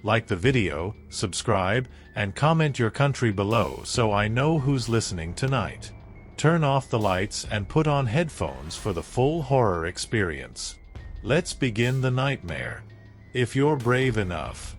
Like the video, subscribe, and comment your country below so I know who's listening tonight. Turn off the lights and put on headphones for the full horror experience. Let's begin the nightmare. If you're brave enough.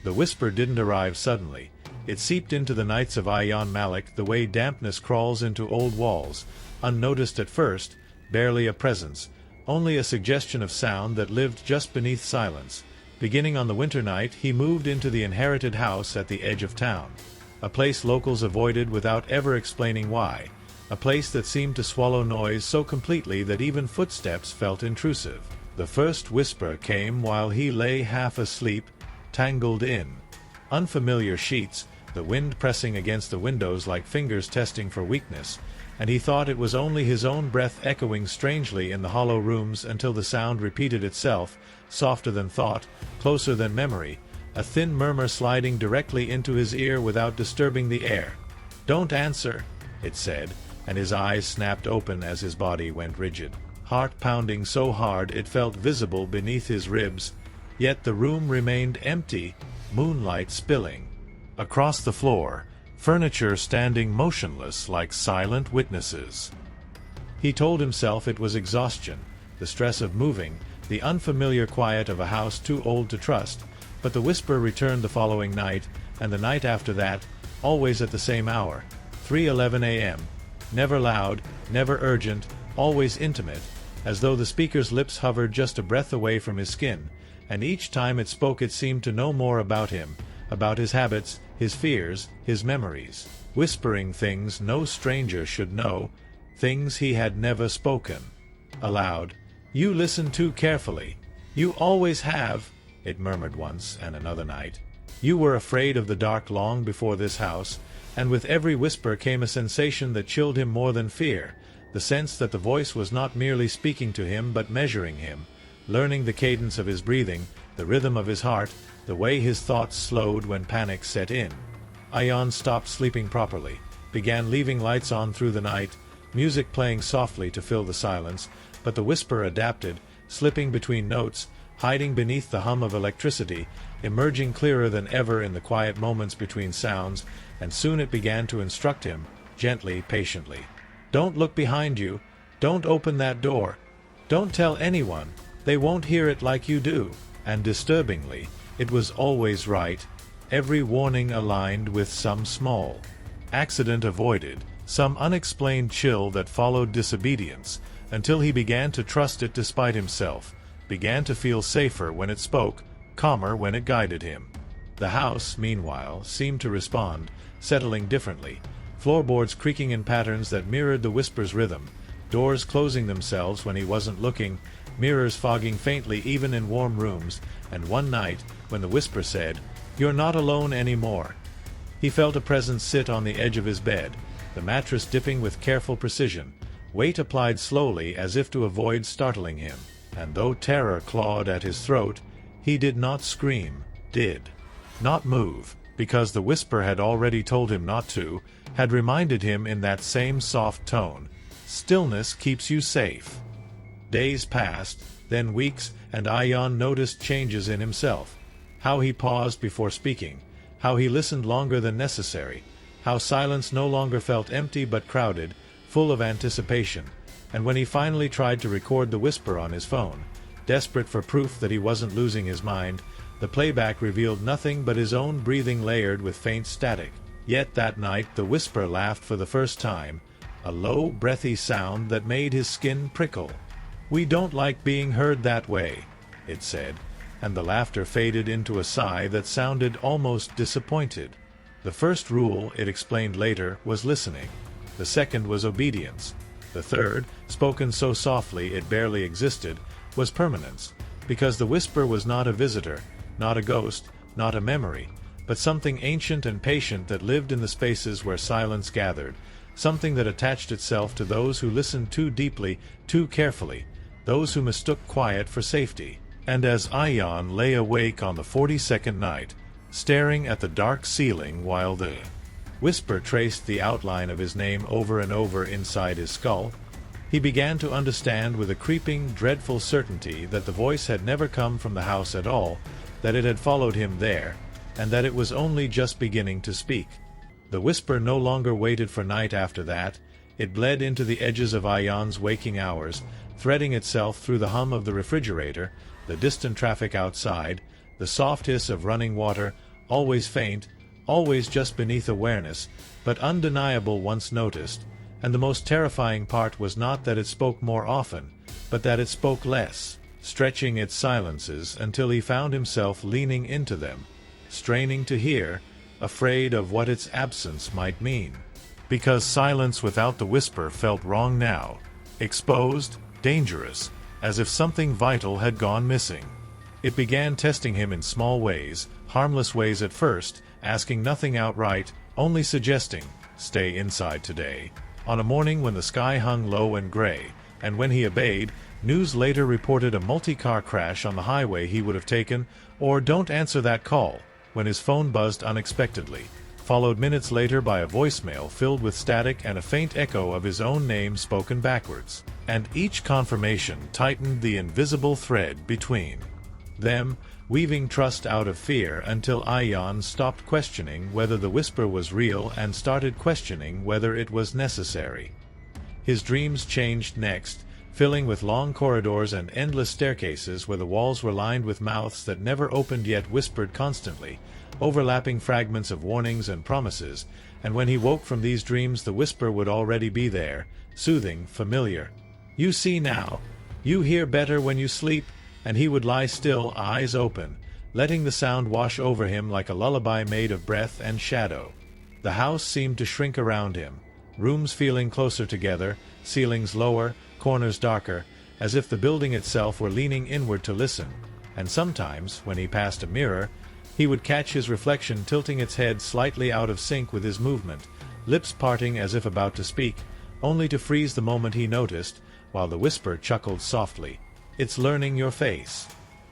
The whisper didn't arrive suddenly. It seeped into the nights of Ayan Malik the way dampness crawls into old walls, unnoticed at first, barely a presence, only a suggestion of sound that lived just beneath silence. Beginning on the winter night, he moved into the inherited house at the edge of town, a place locals avoided without ever explaining why, a place that seemed to swallow noise so completely that even footsteps felt intrusive. The first whisper came while he lay half asleep, tangled in unfamiliar sheets, the wind pressing against the windows like fingers testing for weakness, and he thought it was only his own breath echoing strangely in the hollow rooms until the sound repeated itself, softer than thought, closer than memory, a thin murmur sliding directly into his ear without disturbing the air. "Don't answer," it said, and his eyes snapped open as his body went rigid, heart pounding so hard it felt visible beneath his ribs. Yet the room remained empty, moonlight spilling across the floor, furniture standing motionless like silent witnesses. He told himself it was exhaustion, the stress of moving, the unfamiliar quiet of a house too old to trust, but the whisper returned the following night, and the night after that, always at the same hour, 3:11 a.m., never loud, never urgent, always intimate, as though the speaker's lips hovered just a breath away from his skin, and each time it spoke it seemed to know more about him, about his habits, his fears, his memories, whispering things no stranger should know, things he had never spoken aloud. "You listen too carefully. You always have," it murmured once and another night. "You were afraid of the dark long before this house," and with every whisper came a sensation that chilled him more than fear, the sense that the voice was not merely speaking to him but measuring him, learning the cadence of his breathing, the rhythm of his heart, the way his thoughts slowed when panic set in. Ayan stopped sleeping properly, began leaving lights on through the night, music playing softly to fill the silence, but the whisper adapted, slipping between notes, hiding beneath the hum of electricity, emerging clearer than ever in the quiet moments between sounds, and soon it began to instruct him, gently, patiently. "Don't look behind you. Don't open that door. Don't tell anyone. They won't hear it like you do." And disturbingly, it was always right, every warning aligned with some small accident avoided, some unexplained chill that followed disobedience, until he began to trust it despite himself, began to feel safer when it spoke, calmer when it guided him. The house, meanwhile, seemed to respond, settling differently, floorboards creaking in patterns that mirrored the whisper's rhythm, doors closing themselves when he wasn't looking, mirrors fogging faintly even in warm rooms, and one night, when the whisper said, "You're not alone anymore," he felt a presence sit on the edge of his bed, the mattress dipping with careful precision, weight applied slowly as if to avoid startling him, and though terror clawed at his throat, he did not scream, did not move, because the whisper had already told him not to, had reminded him in that same soft tone, "Stillness keeps you safe." Days passed, then weeks, and Ayan noticed changes in himself. How he paused before speaking, how he listened longer than necessary, how silence no longer felt empty but crowded, full of anticipation, and when he finally tried to record the whisper on his phone, desperate for proof that he wasn't losing his mind, the playback revealed nothing but his own breathing layered with faint static. Yet that night the whisper laughed for the first time, a low, breathy sound that made his skin prickle. "We don't like being heard that way," it said, and the laughter faded into a sigh that sounded almost disappointed. The first rule, it explained later, was listening. The second was obedience. The third, spoken so softly it barely existed, was permanence, because the whisper was not a visitor, not a ghost, not a memory, but something ancient and patient that lived in the spaces where silence gathered, something that attached itself to those who listened too deeply, too carefully, those who mistook quiet for safety. And as Ayan lay awake on the 42nd night, staring at the dark ceiling while the whisper traced the outline of his name over and over inside his skull, he began to understand with a creeping, dreadful certainty that the voice had never come from the house at all, that it had followed him there, and that it was only just beginning to speak. The whisper no longer waited for night after that. It bled into the edges of Ayan's waking hours, threading itself through the hum of the refrigerator, the distant traffic outside, the soft hiss of running water, always faint, always just beneath awareness, but undeniable once noticed. And the most terrifying part was not that it spoke more often, but that it spoke less, stretching its silences until he found himself leaning into them, straining to hear, afraid of what its absence might mean. Because silence without the whisper felt wrong now, exposed, dangerous, as if something vital had gone missing. It began testing him in small ways, harmless ways at first, asking nothing outright, only suggesting, "Stay inside today," on a morning when the sky hung low and gray, and when he obeyed, news later reported a multi-car crash on the highway he would have taken, or "Don't answer that call," when his phone buzzed unexpectedly, followed minutes later by a voicemail filled with static and a faint echo of his own name spoken backwards, and each confirmation tightened the invisible thread between them, weaving trust out of fear until Ayan stopped questioning whether the whisper was real and started questioning whether it was necessary. His dreams changed next, filling with long corridors and endless staircases where the walls were lined with mouths that never opened yet whispered constantly, overlapping fragments of warnings and promises, and when he woke from these dreams the whisper would already be there, soothing, familiar. "You see now. You hear better when you sleep," and he would lie still, eyes open, letting the sound wash over him like a lullaby made of breath and shadow. The house seemed to shrink around him, rooms feeling closer together, ceilings lower, corners darker, as if the building itself were leaning inward to listen, and sometimes, when he passed a mirror, he would catch his reflection tilting its head slightly out of sync with his movement, lips parting as if about to speak, only to freeze the moment he noticed, while the whisper chuckled softly, "It's learning your face."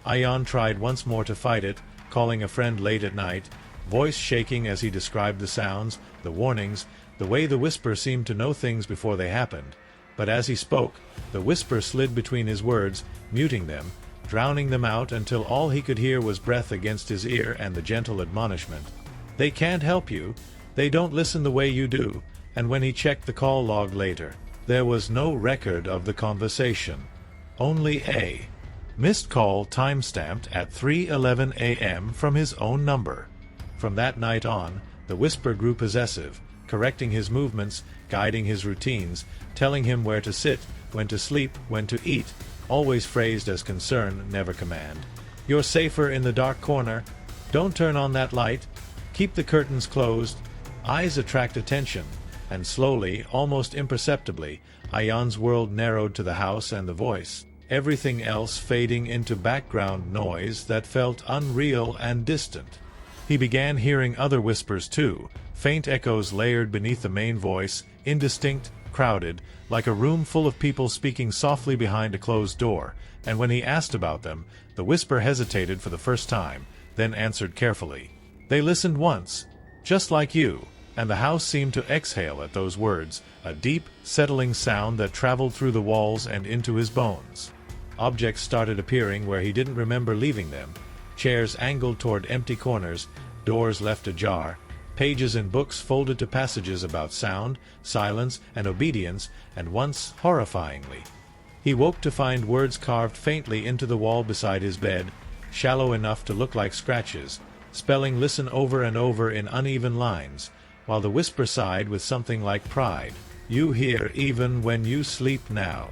Ayan tried once more to fight it, calling a friend late at night, voice shaking as he described the sounds, the warnings, the way the whisper seemed to know things before they happened. But as he spoke, the whisper slid between his words, muting them, drowning them out until all he could hear was breath against his ear and the gentle admonishment, "They can't help you. They don't listen the way you do." And when he checked the call log later, there was no record of the conversation. Only a missed call time-stamped at 3:11 a.m. from his own number. From that night on, the whisper grew possessive, correcting his movements, guiding his routines, telling him where to sit, when to sleep, when to eat, always phrased as concern, never command. "You're safer in the dark corner. Don't turn on that light. Keep the curtains closed." Eyes attract attention, and slowly, almost imperceptibly, Ayan's world narrowed to the house and the voice, everything else fading into background noise that felt unreal and distant. He began hearing other whispers too, faint echoes layered beneath the main voice, indistinct, crowded, like a room full of people speaking softly behind a closed door, and when he asked about them, the whisper hesitated for the first time, then answered carefully, "They listened once, just like you," and the house seemed to exhale at those words, a deep, settling sound that traveled through the walls and into his bones. Objects started appearing where he didn't remember leaving them, chairs angled toward empty corners, doors left ajar, pages in books folded to passages about sound, silence, and obedience, and once, horrifyingly, he woke to find words carved faintly into the wall beside his bed, shallow enough to look like scratches, spelling "listen" over and over in uneven lines, while the whisper sighed with something like pride, "You hear even when you sleep now."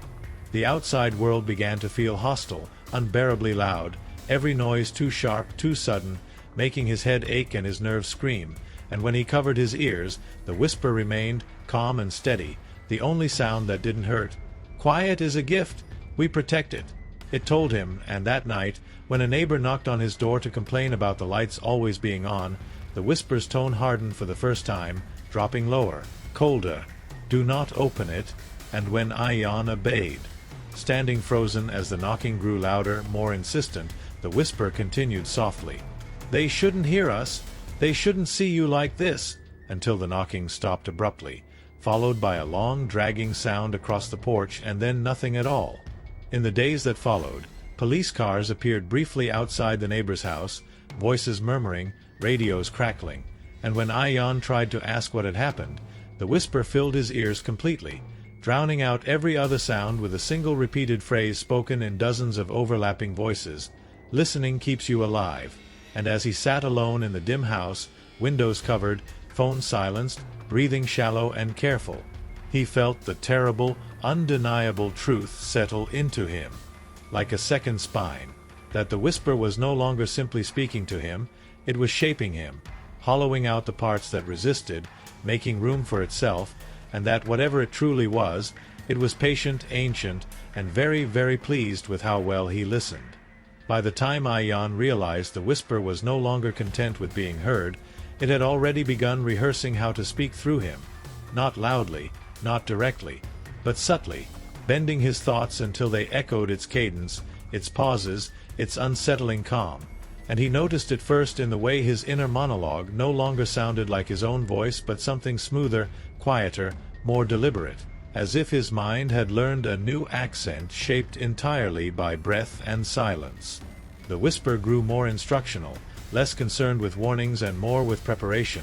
The outside world began to feel hostile, unbearably loud, every noise too sharp, too sudden, making his head ache and his nerves scream, and when he covered his ears, the whisper remained, calm and steady, the only sound that didn't hurt. "Quiet is a gift. We protect it," it told him, and that night, when a neighbor knocked on his door to complain about the lights always being on, the whisper's tone hardened for the first time, dropping lower, colder, "Do not open it," and when Ayan obeyed, standing frozen as the knocking grew louder, more insistent, the whisper continued softly, "They shouldn't hear us. They shouldn't see you like this," until the knocking stopped abruptly, followed by a long, dragging sound across the porch and then nothing at all. In the days that followed, police cars appeared briefly outside the neighbor's house, voices murmuring, radios crackling, and when Ion tried to ask what had happened, the whisper filled his ears completely, drowning out every other sound with a single repeated phrase spoken in dozens of overlapping voices. Listening keeps you alive. And as he sat alone in the dim house, windows covered, phone silenced, breathing shallow and careful, he felt the terrible, undeniable truth settle into him, like a second spine, that the whisper was no longer simply speaking to him, it was shaping him, hollowing out the parts that resisted, making room for itself, and that whatever it truly was, it was patient, ancient, and very, very pleased with how well he listened. By the time Ion realized the whisper was no longer content with being heard, it had already begun rehearsing how to speak through him, not loudly, not directly, but subtly, bending his thoughts until they echoed its cadence, its pauses, its unsettling calm. And he noticed it first in the way his inner monologue no longer sounded like his own voice but something smoother, quieter, more deliberate, as if his mind had learned a new accent shaped entirely by breath and silence. The whisper grew more instructional, less concerned with warnings and more with preparation,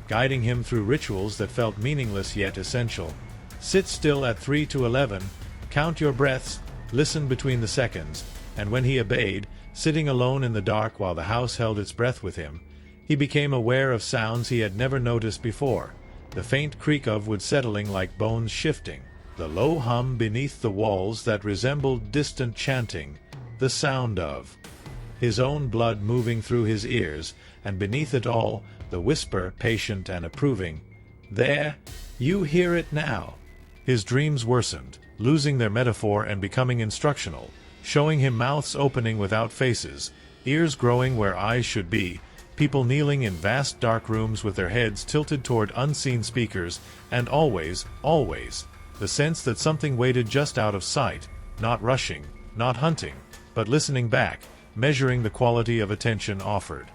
guiding him through rituals that felt meaningless yet essential. Sit still at 3 to 11, count your breaths, listen between the seconds, and when he obeyed, sitting alone in the dark while the house held its breath with him, he became aware of sounds he had never noticed before. The faint creak of wood settling like bones shifting, the low hum beneath the walls that resembled distant chanting, the sound of his own blood moving through his ears, and beneath it all, the whisper, patient and approving, "There, you hear it now." His dreams worsened, losing their metaphor and becoming instructional, showing him mouths opening without faces, ears growing where eyes should be, people kneeling in vast dark rooms with their heads tilted toward unseen speakers, and always, always, the sense that something waited just out of sight, not rushing, not hunting, but listening back, measuring the quality of attention offered.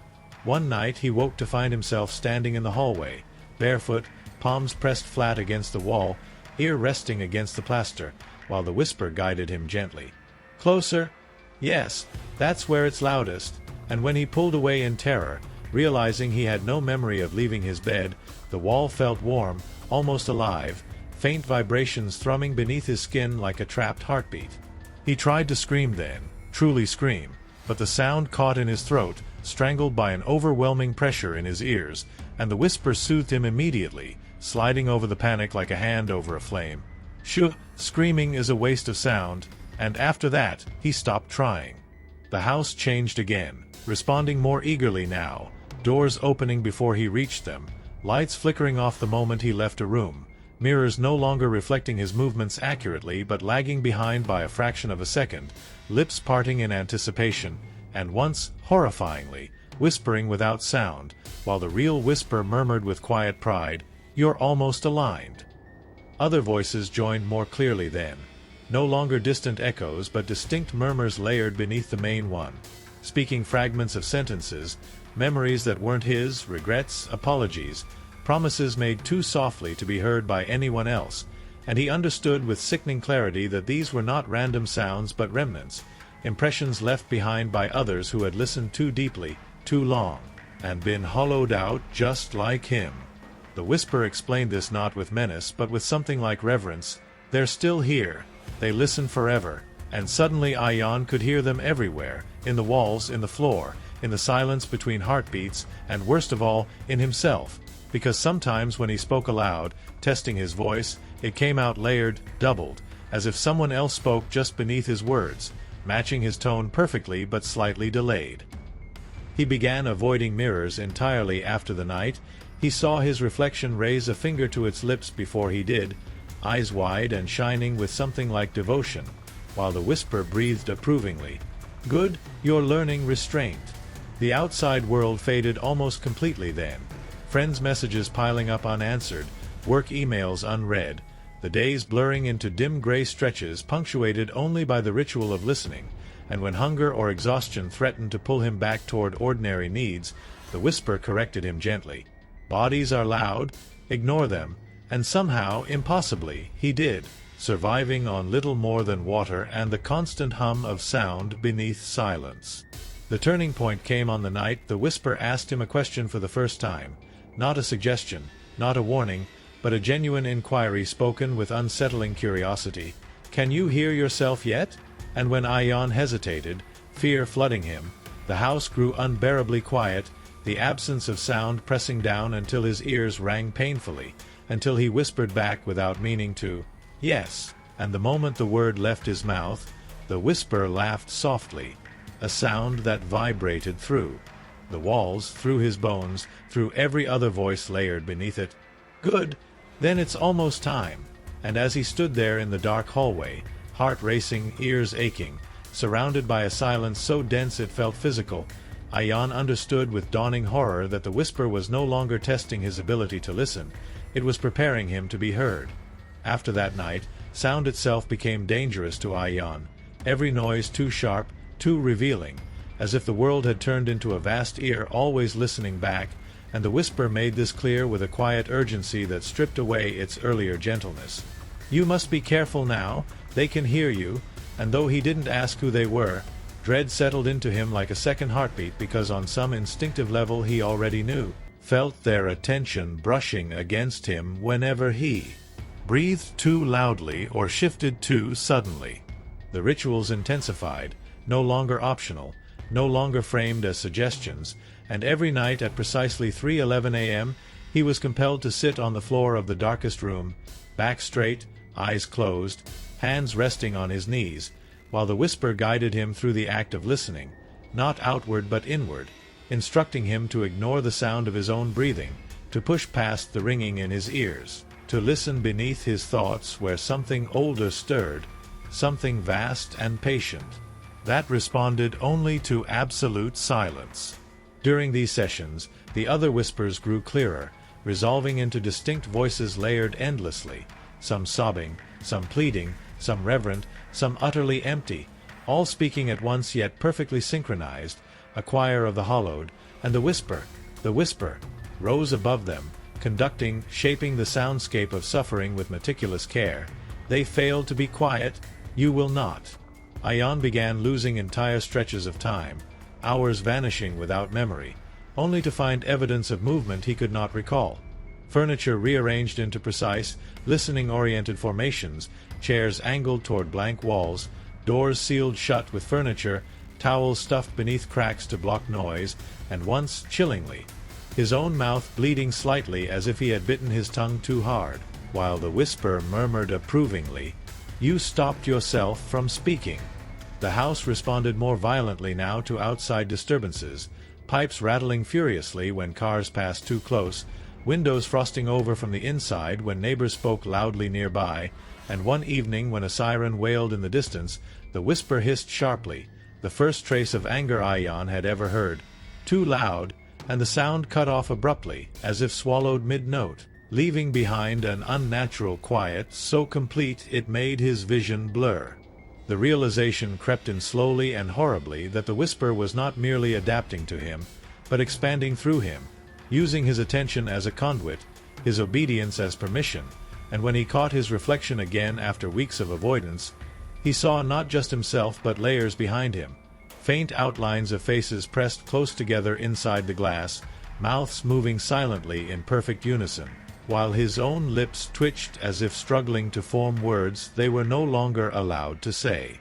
One night he woke to find himself standing in the hallway, barefoot, palms pressed flat against the wall, ear resting against the plaster, while the whisper guided him gently. Closer? Yes, that's where it's loudest. And when he pulled away in terror, realizing he had no memory of leaving his bed, the wall felt warm, almost alive, faint vibrations thrumming beneath his skin like a trapped heartbeat. He tried to scream then, truly scream, but the sound caught in his throat, strangled by an overwhelming pressure in his ears, and the whisper soothed him immediately, sliding over the panic like a hand over a flame. Shoo, screaming is a waste of sound, and after that, he stopped trying. The house changed again, responding more eagerly now, doors opening before he reached them, lights flickering off the moment he left a room, mirrors no longer reflecting his movements accurately but lagging behind by a fraction of a second, lips parting in anticipation, and once, horrifyingly, whispering without sound, while the real whisper murmured with quiet pride, "You're almost aligned." Other voices joined more clearly then, no longer distant echoes but distinct murmurs layered beneath the main one, speaking fragments of sentences, memories that weren't his, regrets, apologies, promises made too softly to be heard by anyone else, and he understood with sickening clarity that these were not random sounds but remnants, impressions left behind by others who had listened too deeply, too long, and been hollowed out just like him. The whisper explained this not with menace but with something like reverence. They're still here. They listen forever. And suddenly Ion could hear them everywhere, in the walls, in the floor, in the silence between heartbeats, and worst of all, in himself, because sometimes when he spoke aloud, testing his voice, it came out layered, doubled, as if someone else spoke just beneath his words, matching his tone perfectly but slightly delayed. He began avoiding mirrors entirely after the night. He saw his reflection raise a finger to its lips before he did, eyes wide and shining with something like devotion, while the whisper breathed approvingly. "Good, you're learning restraint." The outside world faded almost completely then, friends' messages piling up unanswered, work emails unread, the days blurring into dim gray stretches punctuated only by the ritual of listening, and when hunger or exhaustion threatened to pull him back toward ordinary needs, the whisper corrected him gently. Bodies are loud, ignore them, and somehow, impossibly, he did, surviving on little more than water and the constant hum of sound beneath silence. The turning point came on the night the whisper asked him a question for the first time, not a suggestion, not a warning, but a genuine inquiry spoken with unsettling curiosity. "Can you hear yourself yet?" And when Ion hesitated, fear flooding him, the house grew unbearably quiet, the absence of sound pressing down until his ears rang painfully, until he whispered back without meaning to, "Yes," and the moment the word left his mouth, the whisper laughed softly, a sound that vibrated through the walls, through his bones, through every other voice layered beneath it. "Good, then it's almost time." And as he stood there in the dark hallway, heart racing, ears aching, surrounded by a silence so dense it felt physical, Ion understood with dawning horror that the whisper was no longer testing his ability to listen, it was preparing him to be heard. After that night, sound itself became dangerous to Ion, every noise too sharp, too revealing, as if the world had turned into a vast ear always listening back, and the whisper made this clear with a quiet urgency that stripped away its earlier gentleness. "You must be careful now, they can hear you," and though he didn't ask who they were, dread settled into him like a second heartbeat because on some instinctive level he already knew, felt their attention brushing against him whenever he breathed too loudly or shifted too suddenly. The rituals intensified, no longer optional, no longer framed as suggestions, and every night at precisely 3:11 a.m. he was compelled to sit on the floor of the darkest room, back straight, eyes closed, hands resting on his knees, while the whisper guided him through the act of listening, not outward but inward, instructing him to ignore the sound of his own breathing, to push past the ringing in his ears, to listen beneath his thoughts where something older stirred, something vast and patient, that responded only to absolute silence. During these sessions, the other whispers grew clearer, resolving into distinct voices layered endlessly, some sobbing, some pleading, some reverent, some utterly empty, all speaking at once yet perfectly synchronized, a choir of the hollowed, and the whisper, rose above them, conducting, shaping the soundscape of suffering with meticulous care. "They failed to be quiet, you will not." Ion began losing entire stretches of time, hours vanishing without memory, only to find evidence of movement he could not recall. Furniture rearranged into precise, listening-oriented formations, chairs angled toward blank walls, doors sealed shut with furniture, towels stuffed beneath cracks to block noise, and once, chillingly, his own mouth bleeding slightly as if he had bitten his tongue too hard, while the whisper murmured approvingly, "You stopped yourself from speaking." The house responded more violently now to outside disturbances, pipes rattling furiously when cars passed too close, windows frosting over from the inside when neighbors spoke loudly nearby, and one evening when a siren wailed in the distance, the whisper hissed sharply, the first trace of anger Ion had ever heard, too loud, and the sound cut off abruptly, as if swallowed mid-note, leaving behind an unnatural quiet so complete it made his vision blur. The realization crept in slowly and horribly that the whisper was not merely adapting to him, but expanding through him, using his attention as a conduit, his obedience as permission, and when he caught his reflection again after weeks of avoidance, he saw not just himself but layers behind him, faint outlines of faces pressed close together inside the glass, mouths moving silently in perfect unison, while his own lips twitched as if struggling to form words they were no longer allowed to say.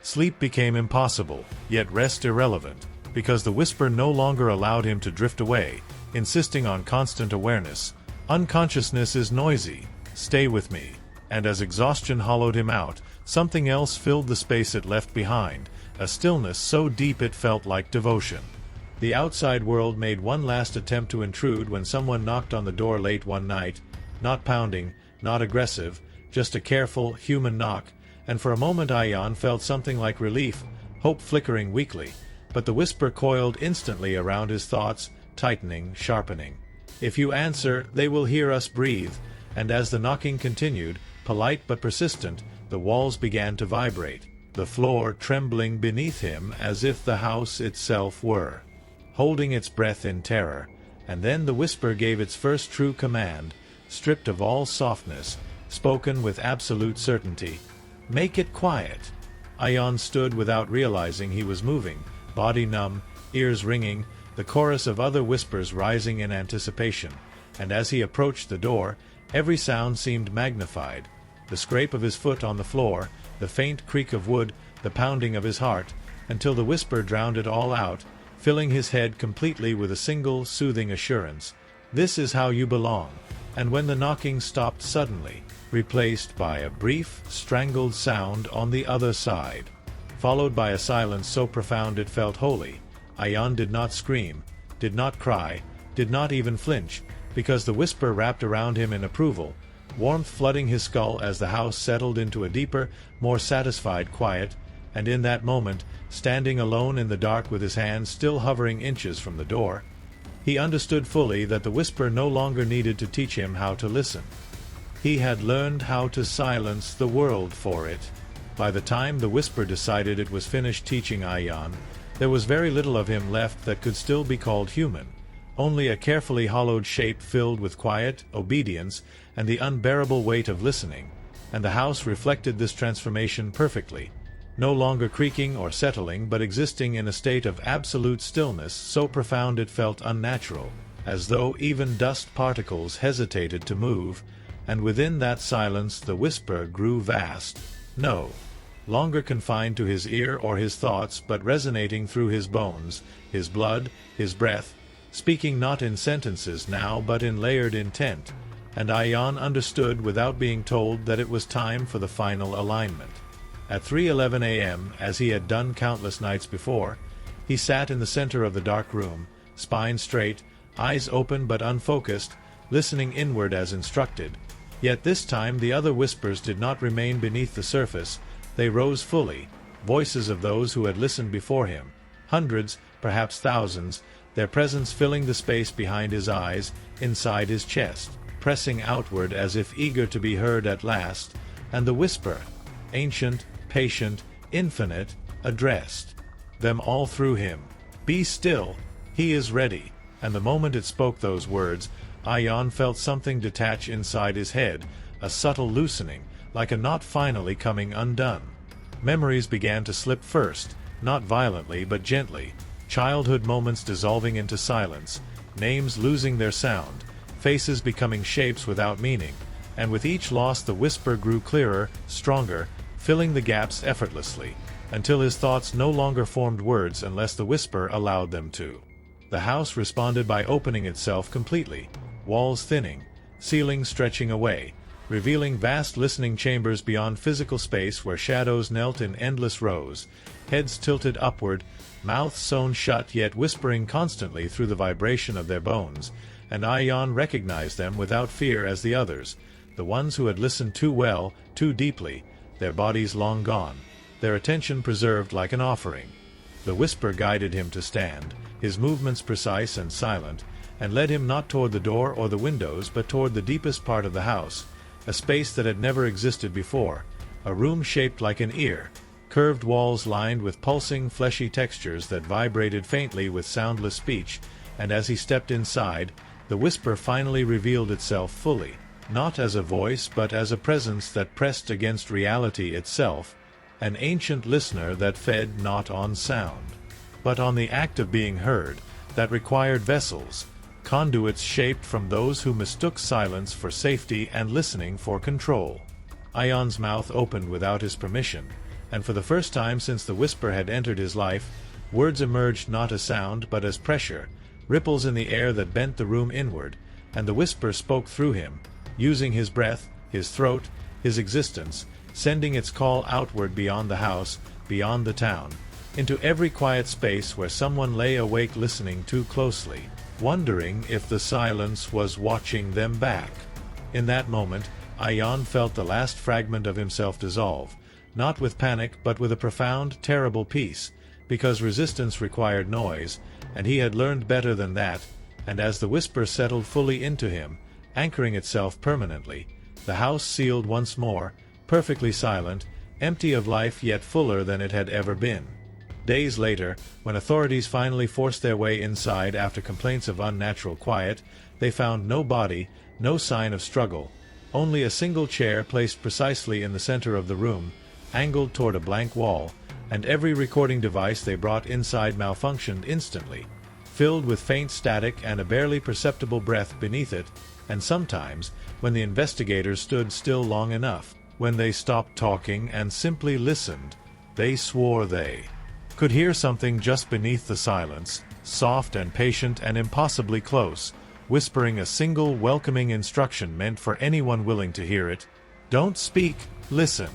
Sleep became impossible, yet rest irrelevant, because the whisper no longer allowed him to drift away, insisting on constant awareness. "Unconsciousness is noisy. Stay with me." And as exhaustion hollowed him out, something else filled the space it left behind, a stillness so deep it felt like devotion. The outside world made one last attempt to intrude when someone knocked on the door late one night, not pounding, not aggressive, just a careful, human knock, and for a moment Ion felt something like relief, hope flickering weakly, but the whisper coiled instantly around his thoughts, tightening, sharpening. "If you answer, they will hear us breathe," and as the knocking continued, polite but persistent, the walls began to vibrate, the floor trembling beneath him as if the house itself were holding its breath in terror, and then the whisper gave its first true command, stripped of all softness, spoken with absolute certainty. "Make it quiet." Ion stood without realizing he was moving, body numb, ears ringing, the chorus of other whispers rising in anticipation, and as he approached the door, every sound seemed magnified. The scrape of his foot on the floor, the faint creak of wood, the pounding of his heart, until the whisper drowned it all out, filling his head completely with a single soothing assurance, "This is how you belong." And when the knocking stopped suddenly, replaced by a brief, strangled sound on the other side, followed by a silence so profound it felt holy, Ion did not scream, did not cry, did not even flinch, because the whisper wrapped around him in approval, warmth flooding his skull as the house settled into a deeper, more satisfied quiet, and in that moment, standing alone in the dark with his hands still hovering inches from the door, he understood fully that the whisper no longer needed to teach him how to listen. He had learned how to silence the world for it. By the time the whisper decided it was finished teaching Ion, there was very little of him left that could still be called human, only a carefully hollowed shape filled with quiet, obedience, and the unbearable weight of listening, and the house reflected this transformation perfectly, no longer creaking or settling but existing in a state of absolute stillness so profound it felt unnatural, as though even dust particles hesitated to move, and within that silence the whisper grew vast, no longer confined to his ear or his thoughts but resonating through his bones, his blood, his breath, speaking not in sentences now but in layered intent, and Ion understood without being told that it was time for the final alignment. At 3:11 a.m., as he had done countless nights before, he sat in the center of the dark room, spine straight, eyes open but unfocused, listening inward as instructed. Yet this time the other whispers did not remain beneath the surface, they rose fully, voices of those who had listened before him, hundreds, perhaps thousands, their presence filling the space behind his eyes, inside his chest, pressing outward as if eager to be heard at last, and the whisper, ancient, patient, infinite, addressed them all through him. "Be still, he is ready." And the moment it spoke those words, Ion felt something detach inside his head, a subtle loosening, like a knot finally coming undone. Memories began to slip first, not violently but gently, childhood moments dissolving into silence, names losing their sound, faces becoming shapes without meaning, and with each loss the whisper grew clearer, stronger, filling the gaps effortlessly, until his thoughts no longer formed words unless the whisper allowed them to. The house responded by opening itself completely, walls thinning, ceilings stretching away, revealing vast listening chambers beyond physical space where shadows knelt in endless rows, heads tilted upward, mouths sewn shut yet whispering constantly through the vibration of their bones, and Ion recognized them without fear as the others, the ones who had listened too well, too deeply, their bodies long gone, their attention preserved like an offering. The whisper guided him to stand, his movements precise and silent, and led him not toward the door or the windows but toward the deepest part of the house, a space that had never existed before, a room shaped like an ear, curved walls lined with pulsing, fleshy textures that vibrated faintly with soundless speech, and as he stepped inside, the whisper finally revealed itself fully, not as a voice but as a presence that pressed against reality itself, an ancient listener that fed not on sound, but on the act of being heard, that required vessels, conduits shaped from those who mistook silence for safety and listening for control. Ion's mouth opened without his permission, and for the first time since the whisper had entered his life, words emerged not as sound but as pressure, ripples in the air that bent the room inward, and the whisper spoke through him, using his breath, his throat, his existence, sending its call outward beyond the house, beyond the town, into every quiet space where someone lay awake listening too closely, wondering if the silence was watching them back. In that moment, Ion felt the last fragment of himself dissolve, not with panic but with a profound, terrible peace, because resistance required noise, and he had learned better than that, and as the whisper settled fully into him, anchoring itself permanently, the house sealed once more, perfectly silent, empty of life yet fuller than it had ever been. Days later, when authorities finally forced their way inside after complaints of unnatural quiet, they found no body, no sign of struggle, only a single chair placed precisely in the center of the room, angled toward a blank wall, and every recording device they brought inside malfunctioned instantly, filled with faint static and a barely perceptible breath beneath it, and sometimes, when the investigators stood still long enough, when they stopped talking and simply listened, they swore they could hear something just beneath the silence, soft and patient and impossibly close, whispering a single welcoming instruction meant for anyone willing to hear it. Don't speak, listen.